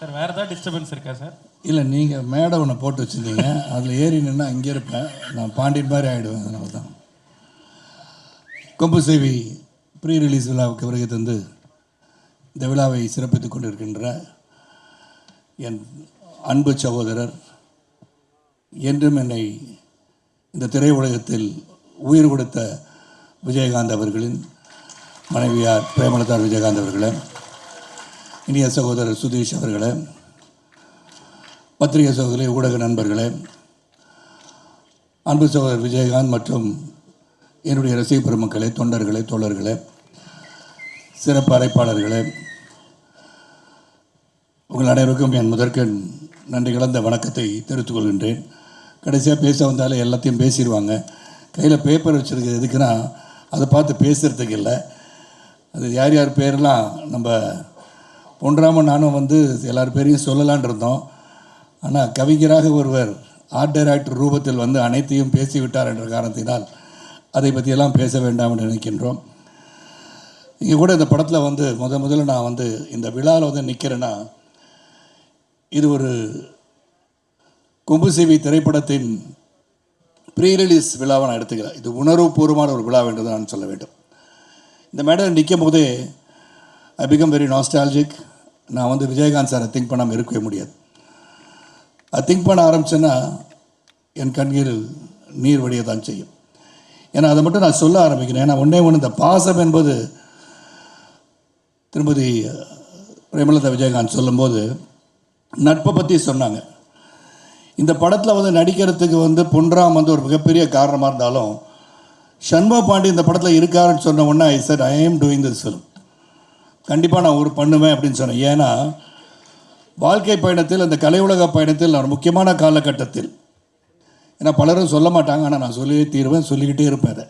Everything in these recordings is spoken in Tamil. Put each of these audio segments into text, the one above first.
சார் வேறு ஏதாவது டிஸ்டர்பன்ஸ் இருக்கா சார்? இல்லை, நீங்கள் மேடை ஒன்று போட்டு வச்சுருந்தீங்க, அதில் ஏறி நின்னா அங்கே இருப்பேன், நான் பாண்டியன் மாதிரி ஆகிடுவேன். அதனால தான் கொம்பு சேவி ப்ரீ ரிலீஸ் விழாவுக்கு வருகை தந்து இந்த விழாவை சிறப்பித்துக் கொண்டிருக்கின்ற என் அன்பு சகோதரர், என்றும் என்னை இந்த திரையுலகத்தில் உயிர் கொடுத்த விஜயகாந்த் அவர்களின் மனைவியார் பிரேமலதா விஜயகாந்த் அவர்களே, இனிய சகோதரர் சுதீஷ் அவர்களே, பத்திரிகை சகோதரி, ஊடக நண்பர்களே, அன்பு சகோதரர் விஜயகாந்த் மற்றும் என்னுடைய ரசிக பெருமக்களே, தொண்டர்களே, தோழர்களே, சிறப்பு அழைப்பாளர்களே, உங்கள் அனைவருக்கும் என் முதற்கண் நன்றி கலந்த வணக்கத்தை தெரிவித்துக் கொள்கின்றேன். கடைசியாக பேச வந்தாலே எல்லாத்தையும் பேசிடுவாங்க. கையில் பேப்பர் வச்சுருக்கு எதுக்குன்னா அதை பார்த்து பேசுகிறதுக்கு இல்லை. அது யார் யார் பேரெலாம் நம்ம பொன்ராமன் நானும் எல்லார் பேரையும் சொல்லலான் இருந்தோம். ஆனால் கவிஞராக ஒருவர் ஆர்ட் டைரக்டர் ரூபத்தில் அனைத்தையும் பேசிவிட்டார் என்ற காரணத்தினால் அதை பற்றியெல்லாம் பேச வேண்டாம் என்று நினைக்கின்றோம். இங்கே கூட இந்த படத்தில் முதல்ல நான் இந்த விழாவில் நிற்கிறேன்னா, இது ஒரு கொம்பு சேவி திரைப்படத்தின் ப்ரீ ரிலீஸ் விழாவை நான் எடுத்துக்கிறேன். இது உணர்வுபூர்வமான ஒரு விழா என்று நான் சொல்ல வேண்டும். இந்த மேடையில் நிற்கும் போதே ஐ பிகம் வெரி நாஸ்டாலஜிக். நான் விஜயகாந்த் சாரை திங்க் பண்ணாமல் இருக்கவே முடியாது. அது திங்க் பண்ண ஆரம்பித்தேன்னா என் கண்ணில் நீர் வடிய தான் செய்யும். ஏன்னா அதை மட்டும் நான் சொல்ல ஆரம்பிக்கிறேன். ஏன்னா ஒன்றே ஒன்று, இந்த பாசம் என்பது திருமதி பிரேமலதா விஜயகாந்த் சொல்லும்போது நட்பை பற்றி சொன்னாங்க. இந்த படத்தில் நடிக்கிறதுக்கு பொன்ராம் ஒரு மிகப்பெரிய காரணமாக இருந்தாலும், சண்முக பாண்டி இந்த படத்தில் இருக்காருன்னு சொன்ன உடனே ஐ செட் ஐ ஆம் டூயிங் திஸ் ஃபிலிம், கண்டிப்பாக நான் ஒரு பண்ணுவேன் அப்படின்னு சொன்னேன். ஏன்னா வாழ்க்கை பயணத்தில், அந்த கலை உலக பயணத்தில் நான் முக்கியமான காலகட்டத்தில், ஏன்னா பலரும் சொல்ல மாட்டாங்க, ஆனால் நான் சொல்லியே தீருவேன், சொல்லிக்கிட்டே இருப்பேன். அதை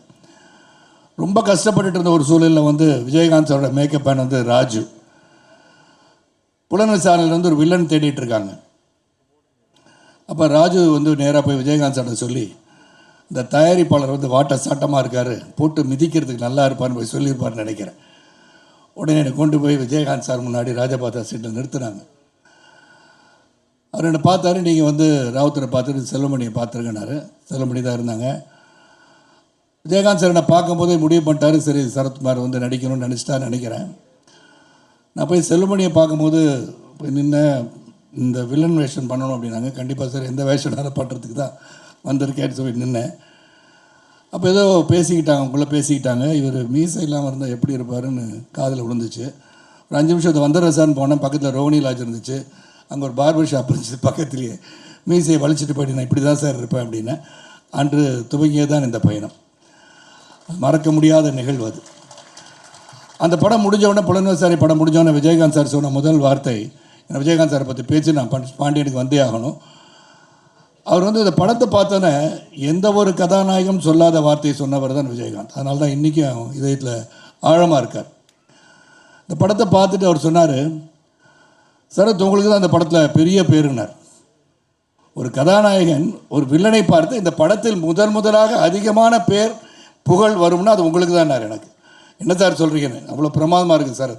ரொம்ப கஷ்டப்பட்டுட்டு இருந்த ஒரு சூழலில் விஜயகாந்த் சாரோட மேக்கப் மேன் ராஜு புலன் விசாரணையில் ஒரு வில்லன் தேடிட்டு இருக்காங்க. அப்போ ராஜு நேராக போய் விஜயகாந்த் சார்ட்ட சொல்லி, இந்த தயாரிப்பாளர் வாட்ட சாட்டமாக இருக்கார், போட்டு மிதிக்கிறதுக்கு நல்லா இருப்பார்னு போய் சொல்லியிருப்பார்னு நினைக்கிறேன். உடனே என்னை கொண்டு போய் விஜயகாந்த் சார் முன்னாடி ராஜபாத்தா சீட்டில் நிறுத்துனாங்க. அவர் என்னை பார்த்தாரு. நீங்கள் ராவுத்தரை பார்த்துட்டு செல்வமணியை பார்த்துருங்கனாரு. செல்வமணி தான் இருந்தாங்க. விஜயகாந்த் சார் என்னை பார்க்கும்போதே முடிவு பண்ணிட்டாரு, சரி சரத்குமார் நடிக்கணும்னு நினச்சிட்டான்னு நினைக்கிறேன். நான் போய் செல்வமணியை பார்க்கும்போது போய் நின்று இந்த வில்லன் வேஷன் பண்ணணும் அப்படின்னாங்க. கண்டிப்பாக சார், எந்த வேஷனாலும் பண்ணுறதுக்கு தான் வந்திருக்கேன்னு சொல்லி நின்னேன். அப்போ ஏதோ பேசிக்கிட்டாங்க, அவங்கள பேசிக்கிட்டாங்க. இவர் மீசை இல்லாமல் இருந்தால் எப்படி இருப்பாருன்னு காதில் விழுந்துச்சு. ஒரு 5 நிமிஷம் அது வந்துடுற சார்னு போனேன். பக்கத்தில் ரோஹினி லாட்ஜ் இருந்துச்சு, அங்கே ஒரு பார்பர் ஷாப் இருந்துச்சு பக்கத்துலேயே. மீசையை வலிச்சிட்டு போயிட்டு நான் இப்படி தான் சார் இருப்பேன் அப்படின்னு. அன்று துவங்கியே தான் இந்த பயணம். மறக்க முடியாத நிகழ்வு அது. அந்த படம் முடிஞ்சவுடனே, புலன்விசாரி படம் முடிஞ்சவுடனே விஜயகாந்த் சார் சொன்ன முதல் வார்த்தை, எனக்கு விஜயகாந்த் சாரை பற்றி பேச்சு நான் பாண்டியனுக்கு வந்தே ஆகணும். அவர் இந்த படத்தை பார்த்தோன்னே எந்த ஒரு கதாநாயகம் சொல்லாத வார்த்தையை சொன்னவர் தான் விஜயகாந்த். அதனால தான் இன்றைக்கும் இதயத்தில் ஆழமாக இருக்கார். இந்த படத்தை பார்த்துட்டு அவர் சொன்னார், சரத் உங்களுக்கு தான் இந்த படத்தில் பெரிய பேருனார். ஒரு கதாநாயகன் ஒரு வில்லனை பார்த்து இந்த படத்தில் முதலாக அதிகமான பேர் புகழ் வரும்னா அது உங்களுக்கு தான். எனக்கு என்ன சார் சொல்கிறீங்கன்னு, அவ்வளோ பிரமாதமாக இருக்குது சார்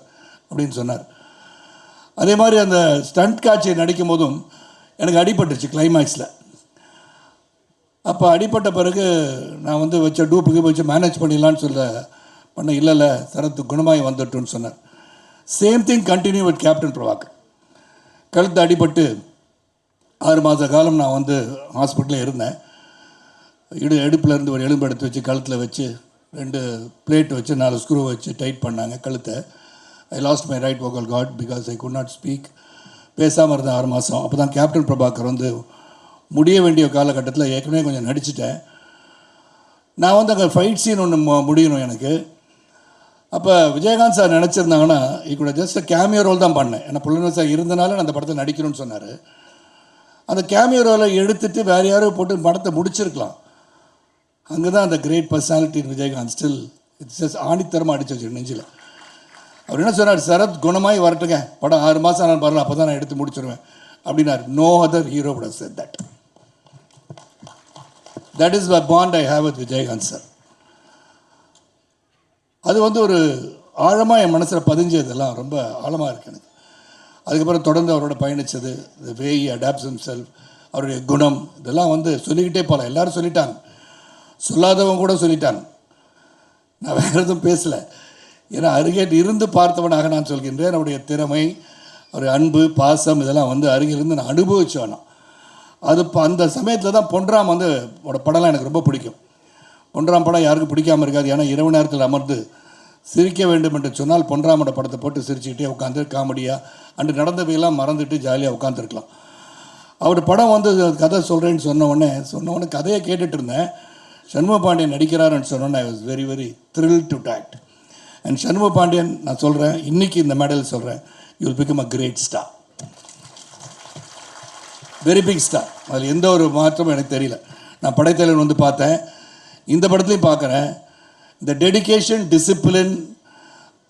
அப்படின்னு சொன்னார். அதே மாதிரி அந்த ஸ்டண்ட் காட்சியை நடிக்கும் போதும் எனக்கு அடிபட்டுச்சு கிளைமேக்ஸில். அப்போ அடிப்பட்ட பிறகு நான் வச்ச டூப்புக்கு வச்சு மேனேஜ் பண்ணிடலான்னு பண்ண, இல்லை சரத்து குணமாகி வந்துட்டுன்னு சொன்னார். Same thing continue with captain Prabhakar. கழுத்து அடிபட்டு 6 மாத காலம் நான் ஹாஸ்பிட்டலில் இருந்தேன். இடுப்பில் இருந்து ஒரு எலும்பு எடுத்து வச்சு கழுத்தில் வச்சு 2 பிளேட் வச்சு 4 ஸ்க்ரூ வச்சு டைட் பண்ணாங்க கழுத்தை. ஐ last my right vocal card because I could not speak. பேசாமல் இருந்தேன் 6 மாதம். அப்போ தான் கேப்டன் பிரபாகர் முடிய வேண்டிய காலகட்டத்தில் ஏற்கனவே கொஞ்சம் நடிச்சிட்டேன். நான் அங்கே ஃபைட் சீன் ஒன்று முடியணும் எனக்கு. அப்போ விஜயகாந்த் சார் நினச்சிருந்தாங்கன்னா கூட ஜஸ்ட் கேமியோ ரோல் தான் பண்ணேன். ஏன்னா புலன் சார் இருந்தனால நான் அந்த படத்தை நடிக்கணும்னு சொன்னார். அந்த கேமியோ ரோலை எடுத்துகிட்டு வேறு யாரும் போட்டு படத்தை முடிச்சிருக்கலாம். அங்கே தான் அந்த great personality Vijayakanth still it's just ஆணித்தரமாக அடிச்சு வச்சு நெஞ்சில். அவர் என்ன சொன்னார், சரத் குணமாகி வரட்டுங்க, படம் 6 மாதம் நான் வரல, அப்போ தான் நான் எடுத்து முடிச்சிடுவேன் அப்படின்னார். No other hero would have said that. That is the bond I have with Vijayakanth sir. அது ஒரு ஆழமாக என் மனசில் பதிஞ்சதெல்லாம் ரொம்ப ஆழமாக இருக்குது எனக்கு. அதுக்கப்புறம் தொடர்ந்து அவரோட பயணித்தது, the way he adapts himself, அவருடைய குணம், இதெல்லாம் வந்து சொல்லிக்கிட்டே போகலாம். எல்லோரும் சொல்லிட்டாங்க, சொல்லாதவங்க கூட சொல்லிட்டாங்க. நான் வேறு எதுவும் பேசலை. ஏன்னா அருகே இருந்து பார்த்தவனாக நான் சொல்கின்றேன். அவருடைய திறமை, ஒரு அன்பு, பாசம் இதெல்லாம் வந்து அருகிலிருந்து நான் அனுபவிச்சோன்னா அது இப்போ அந்த சமயத்தில் தான் பொன்ராம் வந்து படம்லாம் எனக்கு ரொம்ப பிடிக்கும். பொன்ராம் படம் யாருக்கும் பிடிக்காமல் இருக்காது. ஏன்னா இரவு நேரத்தில் அமர்ந்து சிரிக்க வேண்டும் என்று சொன்னால் பொன்ராமோட படத்தை போட்டு சிரிச்சுக்கிட்டே உட்காந்து காமெடியாக அன்று நடந்தவையெல்லாம் மறந்துட்டு ஜாலியாக உட்காந்துருக்கலாம். அவர் படம் வந்து கதை சொல்கிறேன்னு சொன்ன உடனே கதையை கேட்டுட்டு இருந்தேன். சண்முக பாண்டியன் நடிக்கிறாருன்னு சொன்னோன்னே I was very very thrill to talked. And Shanmuga Pandian நான் சொல்கிறேன், இன்றைக்கி இந்த மேடையில் சொல்கிறேன், you will become a great star, very big star. அதில் எந்த ஒரு மாற்றமும் எனக்கு தெரியல. நான் படைத்தலைவன் வந்து பார்த்தேன், இந்த படத்துலையும் பார்க்குறேன். இந்த டெடிக்கேஷன், டிசிப்ளின்,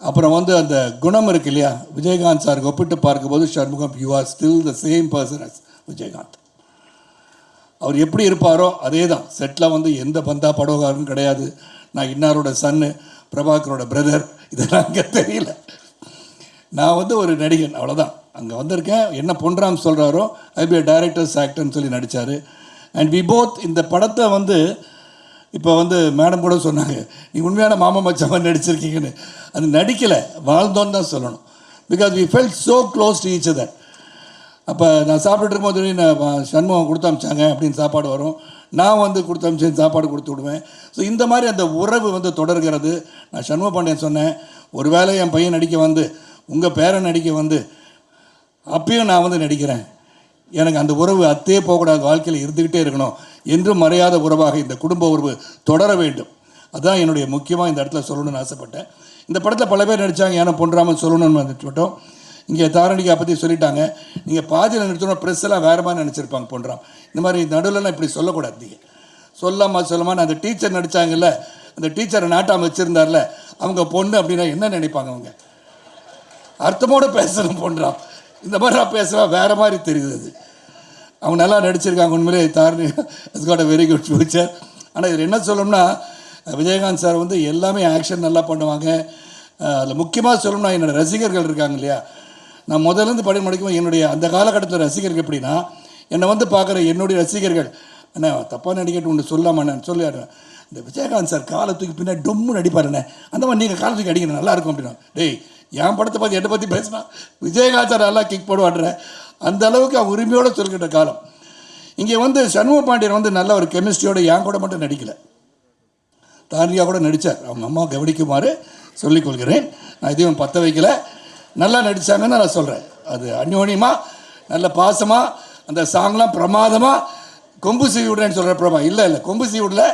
அப்புறம் வந்து அந்த குணம் இருக்கு இல்லையா, விஜயகாந்த் சாருக்கு ஒப்பிட்டு பார்க்கும்போது Shanmugam, you are still the same person as Vijayakanth. அவர் எப்படி இருப்பாரோ அதே தான். செட்டில் வந்து எந்த பந்தா படகாரும் கிடையாது. நான் இன்னாரோட சன்னு, பிரபாகரோட பிரதர், இதெல்லாம் அங்கே தெரியல. நான் வந்து ஒரு நடிகன், அவ்வளோதான். அங்கே வந்திருக்கேன், என்ன பொன்ராம் சொல்கிறாரோ ஐ பி டைரக்டர்ஸ் ஆக்டர்னு சொல்லி நடித்தார். அண்ட் வி போத் இந்த படத்தை வந்து இப்போ வந்து மேடம் கூட சொன்னாங்க, நீ உண்மையான மாமா மச்சான் நடிச்சிருக்கீங்கன்னு. அது நடிக்கலை, வாழ்ந்தோன்னு தான் சொல்லணும். Because we felt so close to each other. அப்போ நான் சாப்பிட்டுட்டு இருக்கும்போது நான் சண்முகம் கொடுத்து அமிச்சாங்க அப்படின்னு சாப்பாடு வரும், நான் வந்து கொடுத்து அமிச்சேன் சாப்பாடு கொடுத்து விடுவேன். ஸோ இந்த மாதிரி அந்த உறவு வந்து தொடர்கிறது. நான் சண்முக பாண்டியன் சொன்னேன், ஒரு வேளை என் பையன் நடிக்க வந்து, உங்கள் பேரன் நடிக்க வந்து, அப்பயும் நான் வந்து நடிக்கிறேன். எனக்கு அந்த உறவு அத்தே போகக்கூடாது, வாழ்க்கையில் இருந்துக்கிட்டே இருக்கணும், என்றும் மறையாத உறவாக இந்த குடும்ப உறவு தொடர வேண்டும். அதுதான் என்னுடைய முக்கியமாக இந்த இடத்துல சொல்லணும்னு ஆசைப்பட்டேன். இந்த படத்தில் பல பேர் நடித்தாங்க, ஏன்னா பொன்ராமன் சொல்லணும்னு மட்டும். இங்கே தாரணிகா பற்றி சொல்லிட்டாங்க. நீங்கள் பாதியில் நிறுத்தணும், ப்ரெஸ் எல்லாம் வேறு மாதிரி நினச்சிருப்பாங்க பொன்ராம். இந்த மாதிரி நடுவில்லாம் இப்படி சொல்லக்கூடாது. நீங்கள் சொல்லாமல் அந்த டீச்சர் நடித்தாங்கல்ல, அந்த டீச்சரை நாட்டாமல் வச்சுருந்தார்ல, அவங்க பொண்ணு அப்படின்னா என்ன நினைப்பாங்க? அவங்க அர்த்தமோடு பேசணும். பொன்ராம் இந்த மாதிரி நான் பேசுகிறேன், வேறு மாதிரி தெரியுது. அது அவங்க நல்லா நடிச்சிருக்காங்க. உண்மையிலே Dharani is got a very good future. ஆனால் இதில் என்ன சொல்லணும்னா, விஜயகாந்த் சார் வந்து எல்லாமே ஆக்ஷன் நல்லா பண்ணுவாங்க. அதில் முக்கியமாக சொல்லணும்னா, என்னோடய ரசிகர்கள் இருக்காங்க இல்லையா, நான் முதலேருந்து படம் முடிக்கும் என்னுடைய அந்த காலகட்டத்தில் ரசிகர்கள் எப்படின்னா, என்னை வந்து பார்க்குற என்னுடைய ரசிகர்கள், அண்ணா தப்பாக நடிக்கட்டு ஒன்று சொல்லாமண்ணே சொல்லிடுறேன், இந்த விஜயகாந்த் சார் காலை தூக்கி பின்னாடி டொம்முன்னு அடிப்பாருண்ணே, அந்த மாதிரி நீங்கள் காலை தூக்கி அடிக்கணும் நல்லாயிருக்கும் அப்படின்னா. டேய், என் படத்தை பற்றி என்னை பற்றி பேசினா விஜயகாந்த் சார் நல்லா கிக் போடுவாடுற, அந்த அளவுக்கு அவன் உரிமையோடு சொல்கின்ற காலம். இங்கே வந்து சண்முக பாண்டியன் வந்து நல்ல ஒரு கெமிஸ்ட்ரியோடு என் கூட மட்டும் நடிக்கலை, தாரியா கூட நடித்தார். அவங்க அம்மா கவனிக்குமாறு சொல்லிக்கொள்கிறேன். நான் இதையும் பற்ற வைக்கலை, நல்லா நடித்தாங்கன்னு நான் சொல்கிறேன். அது அந்யோன்யமாக நல்ல பாசமாக, அந்த சாங்லாம் பிரமாதமாக. கொம்பு சீவி விடுறேன்னு சொல்கிற பிரமா இல்லை, கொம்பு சீவி விடல,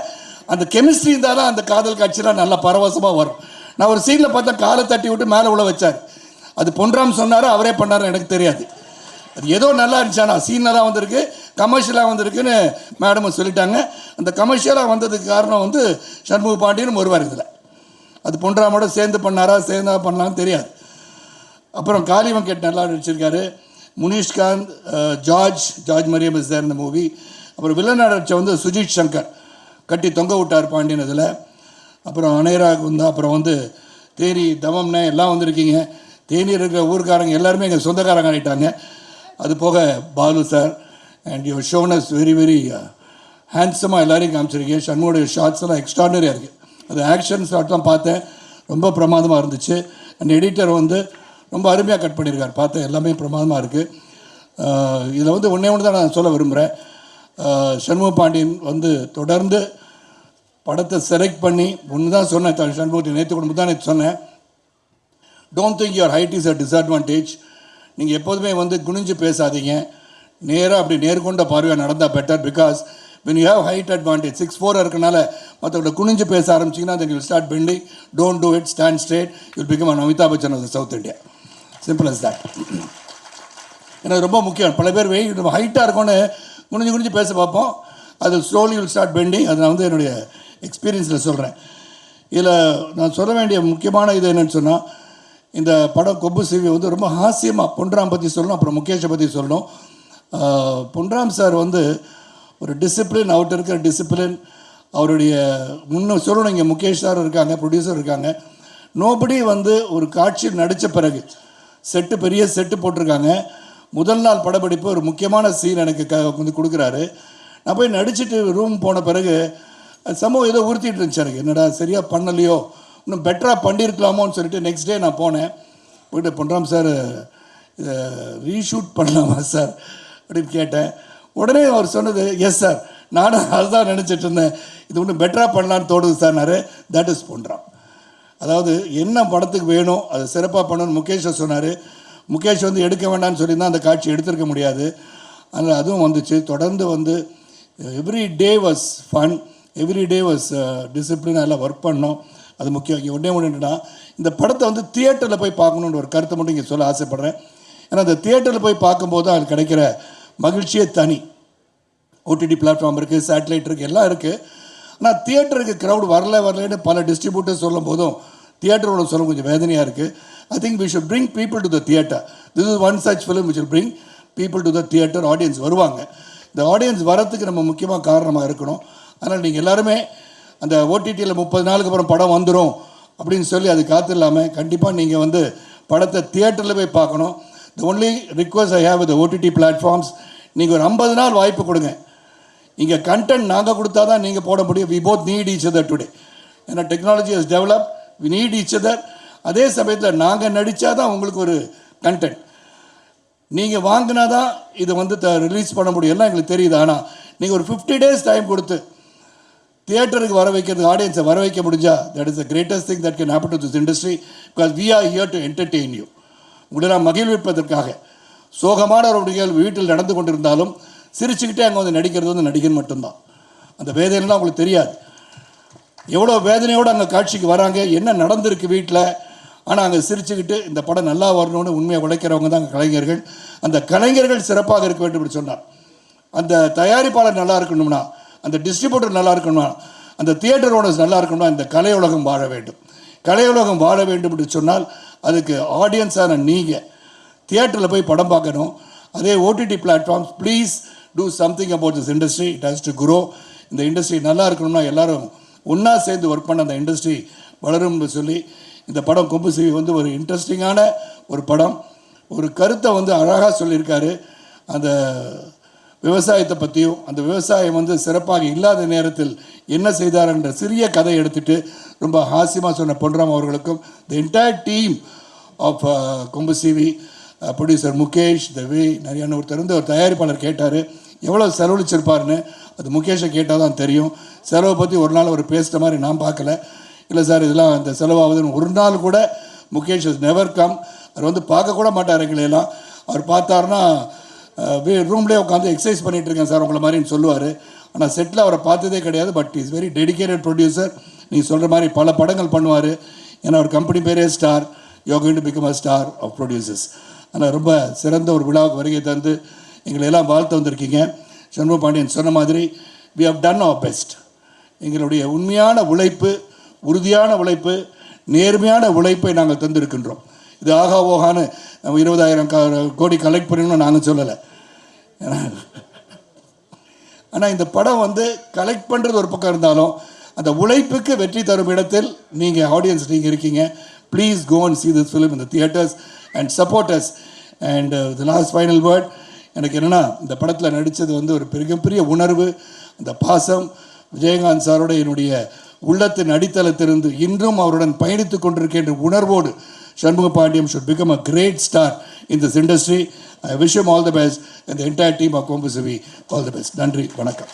அந்த கெமிஸ்ட்ரி இருந்தால் தான் அந்த காதல் காட்சியெலாம் நல்லா பரவசமாக வரும். நான் ஒரு சீனில் பார்த்தா காலை தட்டி விட்டு மேலே உள்ள வச்சார். அது பொன்ராம் சொன்னார், அவரே பண்ணார், எனக்கு தெரியாது. அது ஏதோ நல்லா இருந்துச்சானா சீனில் தான் வந்திருக்கு, கமர்ஷியலாக வந்திருக்குன்னு மேடமும் சொல்லிட்டாங்க. அந்த கமர்ஷியலாக வந்ததுக்கு காரணம் வந்து சண்முக பாண்டியனும் வருவார் இதில். அது பொன்ராமோட சேர்ந்து பண்ணாரா சேர்ந்தா பண்ணலான்னு தெரியாது. அப்புறம் காளி வெங்கட் நல்லா நடிச்சிருக்காரு. Munishkanth, George Mariyam is there இந்த மூவி. அப்புறம் வில்லன் நடிச்ச வந்து சுஜித் சங்கர், கட்டி தொங்க விட்டார் பாண்டியன் இதில். அப்புறம் அனைரா குந்தா, அப்புறம் வந்து தேனி தமம்னே எல்லாம் வந்திருக்கீங்க. தேனி இருக்கிற ஊருக்காரங்க எல்லாருமே எங்கள் சொந்தக்காரங்க ஆகிட்டாங்க. அது போக பாலு சார், அண்ட் யுவர் ஷோனஸ் வெரி வெரி ஹேண்ட்ஸமாக எல்லாரையும் காமிச்சிருக்கீங்க. சண்முகோடைய ஷார்ட்ஸ் எல்லாம் எக்ஸ்ட்ராடனரியாக இருக்குது. அது ஆக்ஷன் ஷார்ட் தான் பார்த்தேன், ரொம்ப பிரமாதமாக இருந்துச்சு. அண்ட் எடிட்டர் வந்து ரொம்ப அருமையாக கட் பண்ணியிருக்கார், பார்த்தேன் எல்லாமே பிரமாதமாக இருக்குது. இதில் வந்து ஒன்றே ஒன்று தான் நான் சொல்ல விரும்புகிறேன். சண்முக பாண்டியன் வந்து தொடர்ந்து படத்தை செலக்ட் பண்ணி ஒன்று தான் சொன்னேன். சண்முகத்தை நேற்று கூட தான் நேற்று சொன்னேன், don't think your height is a disadvantage. நீங்கள் எப்போதுமே வந்து குனிஞ்சு பேசாதீங்க, நேராக அப்படி நேர்கொண்ட பார்வையாக நடந்தால் better. Because when you have height advantage, 6'4" இருக்கனால மற்றவங்க குனிஞ்சு பேச ஆரம்பிச்சிங்கன்னா then you will start bending. Don't do it, stand straight, you will become an Amitabh Bachchan of the South India. Simple as that. எனக்கு ரொம்ப முக்கியம். பல பேர் ஹைட்டாக இருக்கோன்னு குனிஞ்சு பேச பார்ப்போம், அது ஸ்லோலி வில் ஸ்டார்ட் பெண்டிங். அது நான் வந்து என்னுடைய எக்ஸ்பீரியன்ஸில் சொல்கிறேன். இதில் நான் சொல்ல வேண்டிய முக்கியமான இது என்னென்னு சொன்னால், இந்த படம் கொம்பு சீவி வந்து ரொம்ப ஹாஸ்யமாக பொன்ராம் பற்றி சொல்லணும், அப்புறம் முகேஷை பற்றி சொல்லணும். பொன்ராம் சார் வந்து ஒரு டிசிப்ளின், அவர்கிட்ட இருக்கிற டிசிப்ளின், அவருடைய முன்ன சொல்லணும். இங்கே முகேஷ் சார் இருக்காங்க, ப்ரொடியூசர் இருக்காங்க. நோபடி வந்து ஒரு காட்சியில் நடித்த பிறகு செட்டு பெரிய செட்டு போட்டிருக்காங்க. முதல் நாள் படப்பிடிப்பு ஒரு முக்கியமான சீன் எனக்கு வந்து கொடுக்குறாரு. நான் போய் நடிச்சுட்டு ரூம் போன பிறகு சம்பவம் ஏதோ உறுத்திட்டு இருந்துச்சு எனக்கு. என்னடா சரியாக பண்ணலையோ, இன்னும் பெட்டராக பண்ணியிருக்கலாமோன்னு சொல்லிட்டு நெக்ஸ்ட் டே நான் போனேன். போய்ட்டு பண்ணுறோம் சார், இதை ரீஷூட் பண்ணலாமா சார் அப்படின்னு கேட்டேன். உடனே அவர் சொன்னது, எஸ் சார், நானும் அதுதான் நினச்சிட்டு இருந்தேன், இது ஒன்றும் பெட்டராக பண்ணலான்னு தோணுது சார்னாரு. That is Ponram. அதாவது என்ன படத்துக்கு வேணும் அது சிறப்பாக பண்ணணும்னு முகேஷை சொன்னார். முகேஷ் வந்து எடுக்க வேண்டாம்னு சொல்லியிருந்தால் அந்த காட்சி எடுத்திருக்க முடியாது. அதனால் அதுவும் வந்துச்சு. தொடர்ந்து வந்து every day was fun, every day was discipline. எல்லாம் ஒர்க் பண்ணோம், அது முக்கியம். இங்கே ஒன்றே என்னென்னா, இந்த படத்தை வந்து தியேட்டரில் போய் பார்க்கணுன்ற ஒரு கருத்தை மட்டும் இங்கே சொல்ல ஆசைப்பட்றேன். ஏன்னா அந்த தியேட்டரில் போய் பார்க்கும்போது அது கிடைக்கிற மகிழ்ச்சியே தனி. ஓடிடி பிளாட்ஃபார்ம் இருக்குது, சேட்டலைட் இருக்குது, எல்லாம் இருக்குது. ஆனால் தியேட்டருக்கு க்ரௌட் வரலன்னு பல டிஸ்ட்ரிபியூட்டர்ஸ் சொல்லும் போதும் தியேட்டரோட சொல்ல கொஞ்சம் வேதனையாக இருக்குது. I think we should bring people to the theatre. This is one such film which will bring people to the theatre. Audience வருவாங்க. இந்த ஆடியன்ஸ் வரத்துக்கு நம்ம முக்கியமாக காரணமாக இருக்கணும். அதனால் நீங்கள் எல்லாருமே அந்த ஓடிடியில் 30 நாளுக்கு அப்புறம் படம் வந்துடும் அப்படின்னு சொல்லி அது காத்து இல்லாமல் கண்டிப்பாக நீங்கள் வந்து படத்தை தியேட்டரில் போய் பார்க்கணும். The only request I have with OTT platforms, நீங்கள் ஒரு 50 நாள் வாய்ப்பு கொடுங்க. இங்கே கண்டென்ட் நாங்கள் கொடுத்தா தான் நீங்கள் போட முடியும். We both need each other today. ஏன்னா technology has develop, we need each other. அதே சமயத்தில் நாங்கள் நடித்தா தான் உங்களுக்கு ஒரு கண்டென்ட். நீங்கள் வாங்கினா தான் இதை வந்து ரிலீஸ் பண்ண முடியும், எல்லாம் எங்களுக்கு தெரியுது. ஆனால் நீங்கள் ஒரு 50 days டைம் கொடுத்து தியேட்டருக்கு வர வைக்கிறதுக்கு ஆடியன்ஸை வர வைக்க முடிஞ்சா, that is the greatest thing that can happen to this industry. Because we are here to entertain you. உங்களை நான் மகிழ்விப்பதற்காக. சோகமான ஒரு நிகழ்வு வீட்டில் நடந்து கொண்டிருந்தாலும் சிரிச்சுக்கிட்டே அங்கே வந்து நடிக்கிறது வந்து நடிகன் மட்டும்தான். அந்த வேதனைலாம் உங்களுக்கு தெரியாது. எவ்வளோ வேதனையோடு அங்கே காட்சிக்கு வராங்க, என்ன நடந்திருக்கு வீட்டில். ஆனால் அங்கே சிரிச்சுக்கிட்டு இந்த படம் நல்லா வரணும்னு உண்மையை உழைக்கிறவங்க தான் கலைஞர்கள். அந்த கலைஞர்கள் சிறப்பாக இருக்க வேண்டும் என்று சொன்னார். அந்த தயாரிப்பாளர் நல்லா இருக்கணும்னா, அந்த டிஸ்ட்ரிபியூட்டர் நல்லா இருக்கணும்னா, அந்த தியேட்டர் ஓனர்ஸ் நல்லா இருக்கணும்னா, இந்த கலையுலகம் வாழ வேண்டும். கலையுலகம் வாழ வேண்டும் என்று சொன்னால் அதுக்கு ஆடியன்ஸான நீங்கள் தியேட்டரில் போய் படம் பார்க்கணும். அதே OTT platforms, please do something about this industry. It has to grow. இந்த இண்டஸ்ட்ரி நல்லா இருக்கணும்னா எல்லோரும் ஒன்றா சேர்ந்து ஒர்க் பண்ண அந்த இண்டஸ்ட்ரி வளரும்னு சொல்லி இந்த படம் கொம்பு சிவி வந்து ஒரு இன்ட்ரெஸ்டிங்கான ஒரு படம். ஒரு கருத்தை வந்து அழகாக சொல்லியிருக்காரு. அந்த விவசாயத்தை பற்றியும், அந்த விவசாயம் வந்து சிறப்பாக இல்லாத நேரத்தில் என்ன செய்தார் என்ற சிறிய கதை எடுத்துகிட்டு ரொம்ப ஹாஸ்யமாக சொன்ன பொன்ராம் அவர்களுக்கும், த என்டையர் டீம் ஆஃப் கொம்பு சிவி, ப்ரொடியூசர் முகேஷ், தவி நிறைய ஒருத்தர் வந்து ஒரு தயாரிப்பாளர் கேட்டார் எவ்வளோ செலவழிச்சிருப்பாருன்னு. அது முகேஷை கேட்டால் தான் தெரியும். செலவை பற்றி ஒரு நாள் அவர் பேசுகிற மாதிரி நான் பார்க்கல. இல்லை சார் இதெல்லாம் அந்த செலவாகுதுன்னு ஒரு நாள் கூட முகேஷ் இஸ் நெவர் கம். அவர் வந்து பார்க்கக்கூட மாட்டார் எங்களையெல்லாம். அவர் பார்த்தாருன்னா ரூம்லேயே உட்காந்து எக்ஸசைஸ் பண்ணிகிட்டு இருக்கேன் சார் உங்களை மாதிரின்னு சொல்லுவார். ஆனால் செட்டில் அவரை பார்த்ததே கிடையாது. But is very dedicated producer. நீங்கள் சொல்கிற மாதிரி பல படங்கள் பண்ணுவார். ஏன்னா அவர் கம்பெனி பேரே star. You are going to become a star of producers. ஆனால் ரொம்ப சிறந்த ஒரு விழாவுக்கு வருகை தந்து எங்களை எல்லாம் வாழ்த்து வந்திருக்கீங்க. சண்முக பாண்டியன் சொன்ன மாதிரி we have done our best. எங்களுடைய உண்மையான உழைப்பு, உறுதியான உழைப்பு, நேர்மையான உழைப்பை நாங்கள் தந்திருக்கின்றோம். இது ஆகா ஓகான்னு 20,000 கோடி கலெக்ட் பண்ணணும்னு நாங்கள் சொல்லலை. ஆனால் இந்த படம் வந்து கலெக்ட் பண்ணுறது ஒரு பக்கம் இருந்தாலும் அந்த உழைப்புக்கு வெற்றி தரும் இடத்தில் நீங்கள் ஆடியன்ஸ் நீங்கள் இருக்கீங்க. Please go and see this film in the theatres and support us. And the last final word, எனக்கு என்னென்னா இந்த படத்தில் நடித்தது வந்து ஒரு மிகப்பெரிய உணர்வு. அந்த பாசம் விஜயகாந்த் சாரோட என்னுடைய உள்ளத்தின் அடித்தளத்திலிருந்து இன்றும் அவருடன் பயணித்து கொண்டிருக்கின்ற உணர்வோடு Shanmuga Pandiyam should become a great star in this industry. I wish him all the best and the entire team of Kombu Sivi all the best. நன்றி, வணக்கம்.